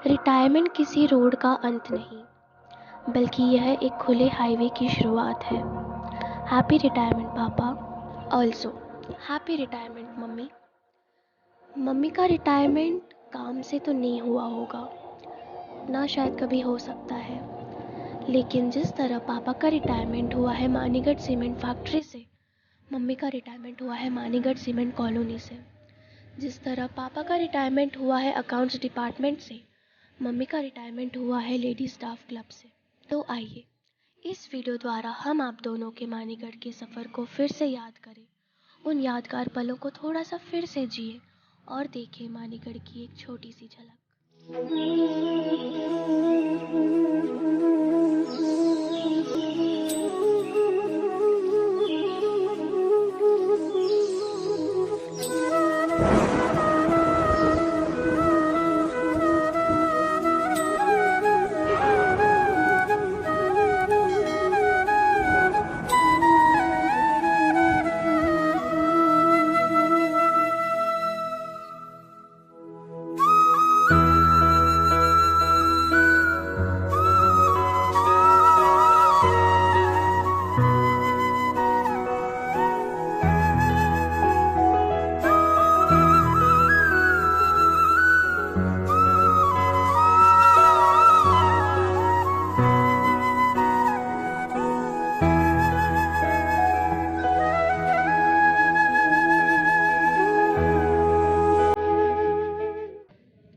Retirement किसी road का अंत नहीं, बल्कि यह एक खुले हाईवे की शुरुआत है। हैप्पी रिटायरमेंट पापा। Also happy retirement mummy. Mummy का रिटायरमेंट काम से तो नहीं हुआ होगा, ना शायद कभी हो सकता है, लेकिन जिस तरह पापा का रिटायरमेंट हुआ है मानीगढ़ सीमेंट फैक्ट्री से, मम्मी का रिटायरमेंट हुआ है मानीगढ़ सीमेंट कॉलोनी से। जिस तरह पापा का रिटायरमेंट हुआ है अकाउंट्स डिपार्टमेंट से, मम्मी का रिटायरमेंट हुआ है लेडी स्टाफ क्लब से। तो आइए इस वीडियो द्वारा हम आप दोनों के मानीगढ़ के सफ़र को फिर से याद करें, उन यादगार पलों को थोड़ा सा फिर से जिए और देखें मानीगढ़ की एक छोटी सी झलक।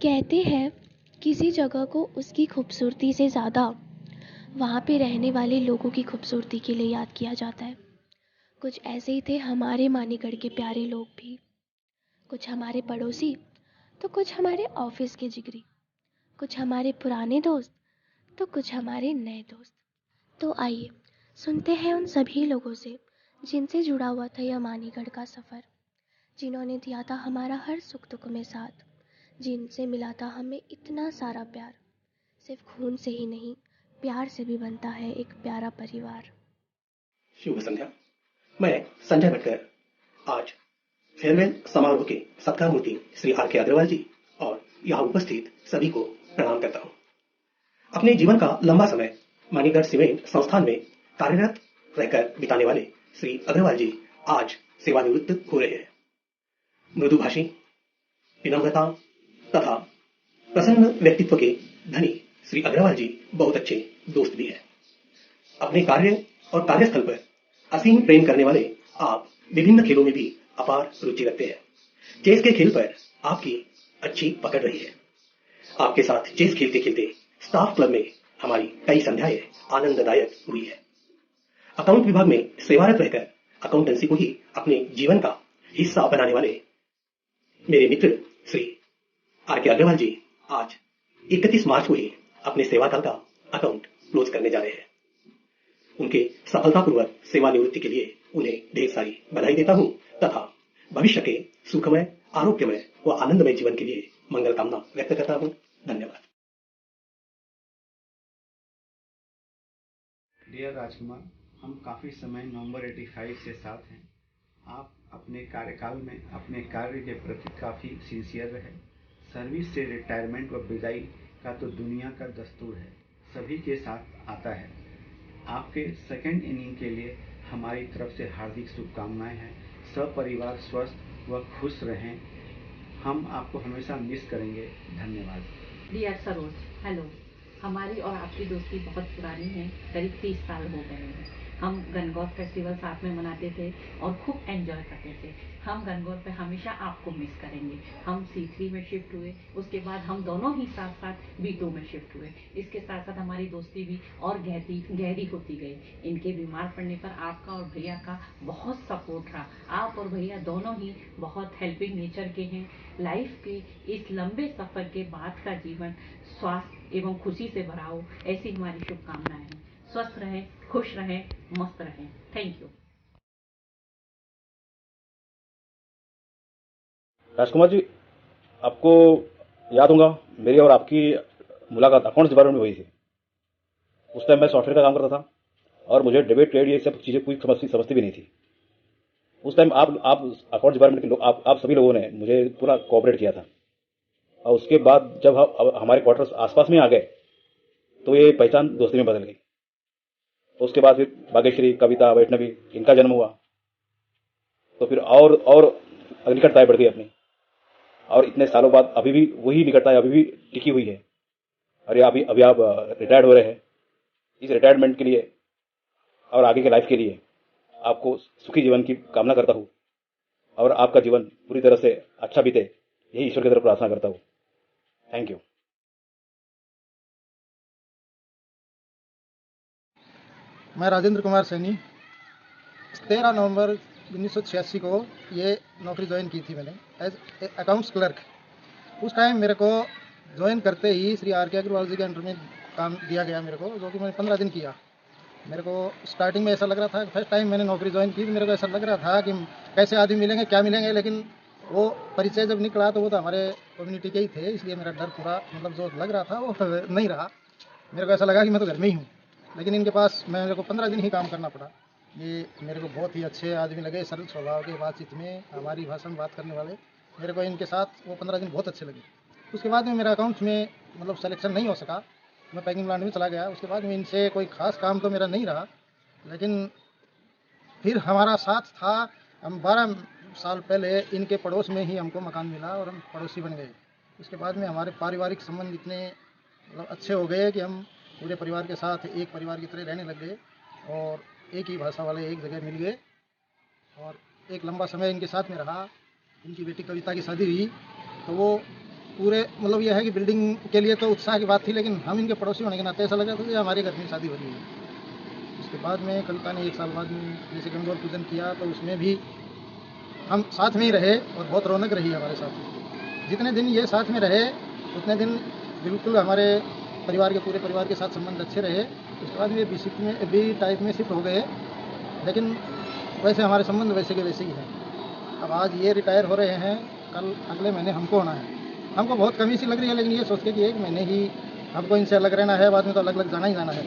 कहते हैं किसी जगह को उसकी खूबसूरती से ज़्यादा वहाँ पे रहने वाले लोगों की खूबसूरती के लिए याद किया जाता है। कुछ ऐसे ही थे हमारे मानीगढ़ के प्यारे लोग भी, कुछ हमारे पड़ोसी तो कुछ हमारे ऑफिस के जिगरी, कुछ हमारे पुराने दोस्त तो कुछ हमारे नए दोस्त। तो आइए सुनते हैं उन सभी लोगों से जिनसे जुड़ा हुआ था यह मानीगढ़ का सफ़र, जिन्होंने दिया था हमारा हर सुख दुख में साथ, जिनसे मिला था हमें इतना सारा प्यार। सिर्फ खून से ही नहीं, प्यार से भी बनता है एक प्यारा परिवार। शुभ संध्या। मैं संजय भटकर आज फेयरवेल समारोह के सत्कार मूर्ति श्री आर के अग्रवाल जी और यहाँ उपस्थित सभी को प्रणाम करता हूँ। अपने जीवन का लंबा समय मानीगढ़ सीमेंट संस्थान में कार्यरत रहकर बिताने वाले श्री अग्रवाल जी आज सेवानिवृत्त हो रहे हैं। मृदुभाषी, विनम्रता तथा प्रसन्न व्यक्तित्व के धनी श्री अग्रवाल जी बहुत अच्छे दोस्त भी हैं। अपने कार्य और कार्यस्थल पर असीम प्रेम करने वाले आप विभिन्न खेलों में भी अपार रुचि रखते हैं। चेस के खेल पर आपकी अच्छी पकड़ रही है। आपके साथ चेस खेलते खेलते स्टाफ क्लब में हमारी कई संध्याएं आनंददायक हुई है। अकाउंट विभाग में सेवारत रहकर अकाउंटेंसी को ही अपने जीवन का हिस्सा बनाने वाले मेरे मित्र श्री आर के अग्रवाल जी आज 31 मार्च को ही अपने सेवाकाल का अकाउंट क्लोज करने जा रहे हैं। उनके सफलतापूर्वक सेवानिवृत्ति के लिए उन्हें ढेर सारी बधाई देता हूं तथा भविष्य के सुखमय, आरोग्यमय व आनंदमय जीवन के लिए मंगल कामना व्यक्त करता हूं। धन्यवाद। डियर राजकुमार, हम काफ़ी समय नवंबर 85 से साथ हैं। आप अपने कार्यकाल में अपने कार्य के प्रति काफ़ी सिंसियर रहे। सर्विस से रिटायरमेंट व विदाई का तो दुनिया का दस्तूर है, सभी के साथ आता है। आपके सेकेंड इनिंग के लिए हमारी तरफ से हार्दिक शुभकामनाएं हैं। सपरिवार स्वस्थ व खुश रहें। हम आपको हमेशा मिस करेंगे। धन्यवाद। Dear Saroj, hello. हमारी और आपकी दोस्ती बहुत पुरानी है, करीब 30 साल हो गए हैं। हम गणगौर फेस्टिवल साथ में मनाते थे और खूब एंजॉय करते थे। हम गणगौर पे हमेशा आपको मिस करेंगे। हम C3 में शिफ्ट हुए, उसके बाद हम दोनों ही साथ साथ B2 में शिफ्ट हुए। इसके साथ साथ हमारी दोस्ती भी और गहरी होती गई। इनके बीमार पड़ने पर आपका और भैया का बहुत सपोर्ट रहा। आप और भैया दोनों ही बहुत हेल्पिंग नेचर के हैं। लाइफ के इस लंबे सफर के बाद का जीवन स्वास्थ्य एवं खुशी से भरा हो, ऐसी हमारी शुभकामनाएं हैं। स्वस्थ रहें, खुश रहें, मस्त रहें। Thank you. राजकुमार जी, आपको याद होगा मेरी और आपकी मुलाकात अकाउंट्स डिपार्टमेंट में हुई थी। उस टाइम मैं सॉफ्टवेयर का काम करता था और मुझे डेबिट क्रेडिट ये सब चीज़ें कोई समझती भी नहीं थी। उस टाइम आप अकाउंट्स डिपार्टमेंट के लोग आप सभी लोगों ने मुझे पूरा कोऑपरेट किया था और उसके बाद जब अब हमारे क्वार्टर्स आसपास में आ गए तो ये पहचान दोस्ती में बदल गई। तो उसके बाद फिर भाग्यश्री, कविता, वैष्णवी इनका जन्म हुआ। तो फिर और निकटताएं बढ़ गई अपनी, और इतने सालों बाद अभी भी वही निकटता अभी भी टिकी हुई है। और ये अभी आप रिटायर्ड हो रहे हैं। इस रिटायरमेंट के लिए और आगे के लाइफ के लिए आपको सुखी जीवन की कामना करता हूँ, और आपका जीवन पूरी तरह से अच्छा बीते, यही ईश्वर की तरफ प्रार्थना करता हूँ। Thank you. मैं राजेंद्र कुमार सैनी 13 नवंबर 1986 को ये नौकरी ज्वाइन की थी मैंने एज अकाउंट्स क्लर्क। उस टाइम मेरे को ज्वाइन करते ही श्री आर के अग्रवाल जी के अंडर में काम दिया गया मेरे को, जो कि मैंने 15 दिन किया। मेरे को स्टार्टिंग में ऐसा लग रहा था, फर्स्ट टाइम मैंने नौकरी ज्वाइन की तो मेरे को ऐसा लग रहा था कि कैसे आदमी मिलेंगे, क्या मिलेंगे, लेकिन वो परिचय जब निकला तो वो तो हमारे कम्युनिटी के ही थे, इसलिए मेरा डर पूरा मतलब जो लग रहा था वो नहीं रहा। मेरे को ऐसा लगा कि मैं तो घर में ही हूँ, लेकिन इनके पास मेरे को 15 दिन ही काम करना पड़ा। ये मेरे को बहुत ही अच्छे आदमी लगे, सरल स्वभाव के, बातचीत में हमारी भाषा में बात करने वाले। मेरे को इनके साथ वो 15 दिन बहुत अच्छे लगे। उसके बाद में मेरा अकाउंट्स में मतलब सिलेक्शन नहीं हो सका, मैं पैकिंग प्लांट में चला गया। उसके बाद में इनसे कोई खास काम तो मेरा नहीं रहा, लेकिन फिर हमारा साथ था। हम 12 साल पहले इनके पड़ोस में ही हमको मकान मिला और हम पड़ोसी बन गए। उसके बाद में हमारे पारिवारिक संबंध इतने मतलब अच्छे हो गए कि हम पूरे परिवार के साथ एक परिवार की तरह रहने लग गए और एक ही भाषा वाले एक जगह मिल गए। और एक लंबा समय इनके साथ में रहा। इनकी बेटी कविता की शादी हुई तो वो पूरे मतलब यह है कि बिल्डिंग के लिए तो उत्साह की बात थी, लेकिन हम इनके पड़ोसी होने के नाते ऐसा लग रहा था कि हमारे घर में शादी हो रही है। उसके बाद में कविता ने 1 साल बाद में जैसे गणगौर पूजन किया तो उसमें भी हम साथ में ही रहे और बहुत रौनक रही हमारे साथ। जितने दिन ये साथ में रहे उतने दिन बिल्कुल हमारे परिवार के पूरे परिवार के साथ संबंध अच्छे रहे। उसके बाद ये बी टाइप में शिफ्ट हो गए, लेकिन वैसे हमारे संबंध वैसे के वैसे ही हैं। अब आज ये रिटायर हो रहे हैं, कल अगले महीने हमको होना है। हमको बहुत कमी सी लग रही है, लेकिन ये सोच के कि 1 महीने ही हमको इनसे अलग रहना है, बाद में तो अलग अलग जाना ही जाना है।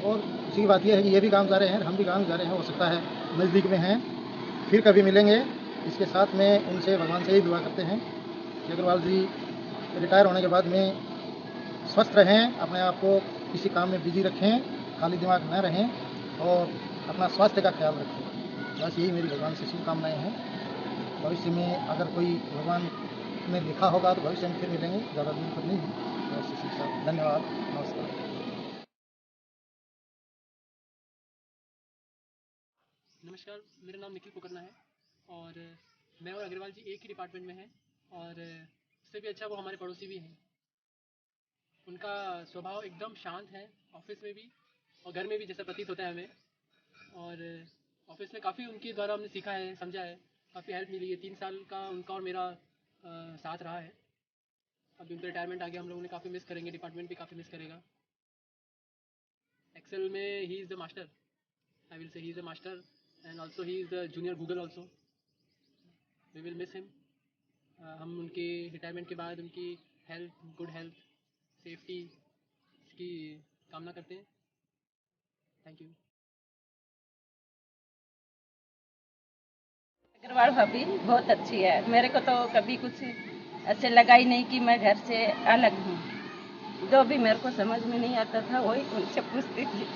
और दूसरी बात यह है कि ये भी गाँव जा रहे हैं, हम भी गाँव जा रहे हैं। हो सकता है नज़दीक में हैं, फिर कभी मिलेंगे। इसके साथ में उनसे भगवान से ही दुआ करते हैं कि अग्रवाल जी रिटायर होने के बाद में स्वस्थ रहें, अपने आप को किसी काम में बिजी रखें, खाली दिमाग न रहें और अपना स्वास्थ्य का ख्याल रखें। बस यही मेरी भगवान से शुभकामनाएँ हैं। भविष्य में अगर कोई भगवान में लिखा होगा तो भविष्य में फिर मिलेंगे, ज़्यादा दूर पर नहीं। बस इसी के साथ धन्यवाद, नमस्कार। नमस्कार, मेरा नाम निखिल पुकरना है और मैं और अग्रवाल जी एक ही डिपार्टमेंट में हैं और उससे भी अच्छा वो हमारे पड़ोसी भी हैं। उनका स्वभाव एकदम शांत है, ऑफिस में भी और घर में भी जैसा प्रतीत होता है हमें। और ऑफिस में काफ़ी उनके द्वारा हमने सीखा है, समझा है, काफ़ी हेल्प मिली है। 3 साल का उनका और मेरा साथ रहा है। अभी उनका रिटायरमेंट आ गया, हम लोगों ने काफ़ी मिस करेंगे, डिपार्टमेंट भी काफ़ी मिस करेगा। एक्सेल में he is the master, I will say he is the master and also he is the junior Google also. We will miss him. हम उनके रिटायरमेंट के बाद उनकी हेल्थ, गुड हेल्थ, सेफ्टी की कामना करते हैं। Thank you. अग्रवाल भाभी बहुत अच्छी है। मेरे को तो कभी कुछ ऐसे लगा ही नहीं कि मैं घर से अलग हूँ। जो भी मेरे को समझ में नहीं आता था वही उनसे पूछती थी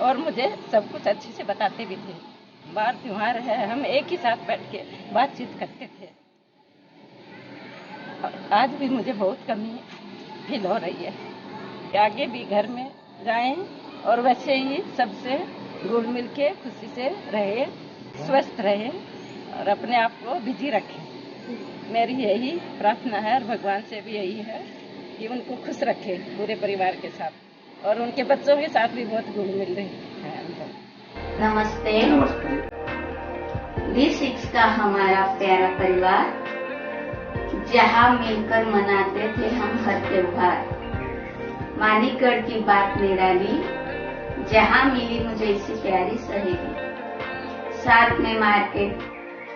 और मुझे सब कुछ अच्छे से बताते भी थे। बार त्योहार है, हम एक ही साथ बैठ के बातचीत करते थे। आज भी मुझे बहुत कमी फील हो रही है कि आगे भी घर में जाएं और वैसे ही सबसे घुल मिल के खुशी से रहे, स्वस्थ रहे और अपने आप को बिजी रखें। मेरी यही प्रार्थना है और भगवान से भी यही है कि उनको खुश रखे पूरे परिवार के साथ और उनके बच्चों के साथ भी बहुत घुल मिल रही है। नमस्ते। D6 का हमारा प्यारा परिवार, जहाँ मिलकर मनाते थे हम हर त्योहार। मानिकगढ़ की बात निराली, जहाँ मिली मुझे इसी प्यारी सहेली। साथ में मार्केट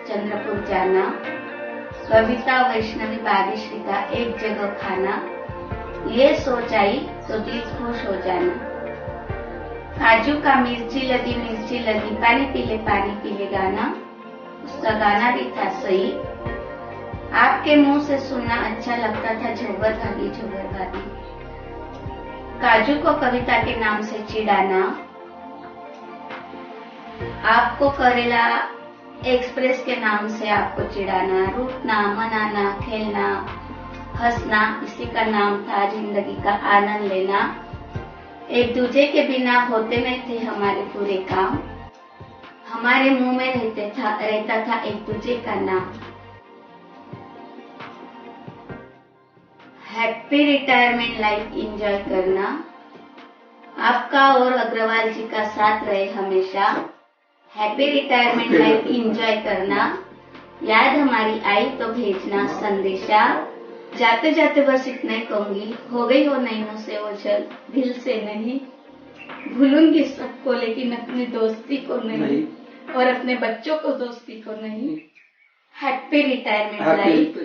चंद्रपुर जाना, कविता वैष्णवी भाग्यश्री का एक जगह खाना, ये सोच आई तो दिल खुश हो जाना। काजू का मिर्ची लगी पानी पी ले गाना, उसका गाना भी था सही। आपके मुंह से सुनना अच्छा लगता था झोगर भागी झोगर भागी। काजू को कविता के नाम से चिढ़ाना, आपको करेला एक्सप्रेस के नाम से आपको चिढ़ाना, रूठना, मनाना, खेलना, हंसना, इसी का नाम था जिंदगी का आनंद लेना। एक दूजे के बिना होते नहीं थे हमारे पूरे काम, हमारे मुंह में रहता था एक दूजे का नाम। हैप्पी रिटायरमेंट लाइफ एंजॉय करना, आपका और अग्रवाल जी का साथ रहे हमेशा। हैप्पी रिटायरमेंट लाइफ एंजॉय करना, याद हमारी आई तो भेजना संदेशा। जाते जाते बस इतना ही कहूंगी, हो गई हो नैनों से ओझल, दिल से नहीं भूलूंगी सबको, लेकिन अपनी दोस्ती को नहीं और अपने बच्चों को दोस्ती को नहीं। हैप्पी रिटायरमेंट लाइफ,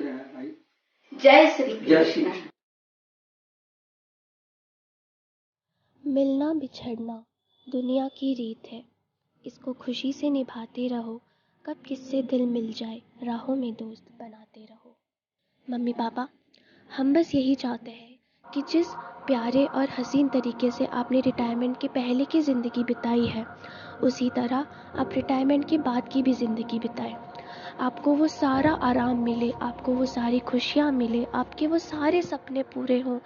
जय श्री कृष्ण। मिलना बिछड़ना दुनिया की रीत है, इसको खुशी से निभाते रहो, कब किससे दिल मिल जाए राहों में दोस्त बनाते रहो। मम्मी पापा, हम बस यही चाहते हैं कि जिस प्यारे और हसीन तरीके से आपने रिटायरमेंट के पहले की ज़िंदगी बिताई है, उसी तरह आप रिटायरमेंट के बाद की भी ज़िंदगी बिताएं। आपको वो सारा आराम मिले, आपको वो सारी खुशियाँ मिले, आपके वो सारे सपने पूरे हों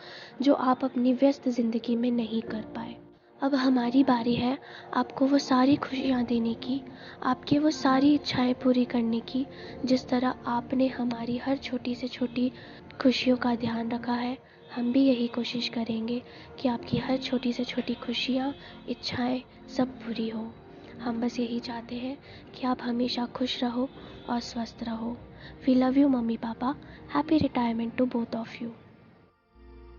जो आप अपनी व्यस्त ज़िंदगी में नहीं कर पाए। अब हमारी बारी है आपको वो सारी खुशियाँ देने की, आपकी वो सारी इच्छाएं पूरी करने की, जिस तरह आपने हमारी हर छोटी से छोटी खुशियों का ध्यान रखा है। हम भी यही कोशिश करेंगे कि आपकी हर छोटी से छोटी खुशियाँ, इच्छाएं सब पूरी हो। हम बस यही चाहते हैं कि आप हमेशा खुश रहो और स्वस्थ रहो। We love you mummy papa. Happy retirement to both of you.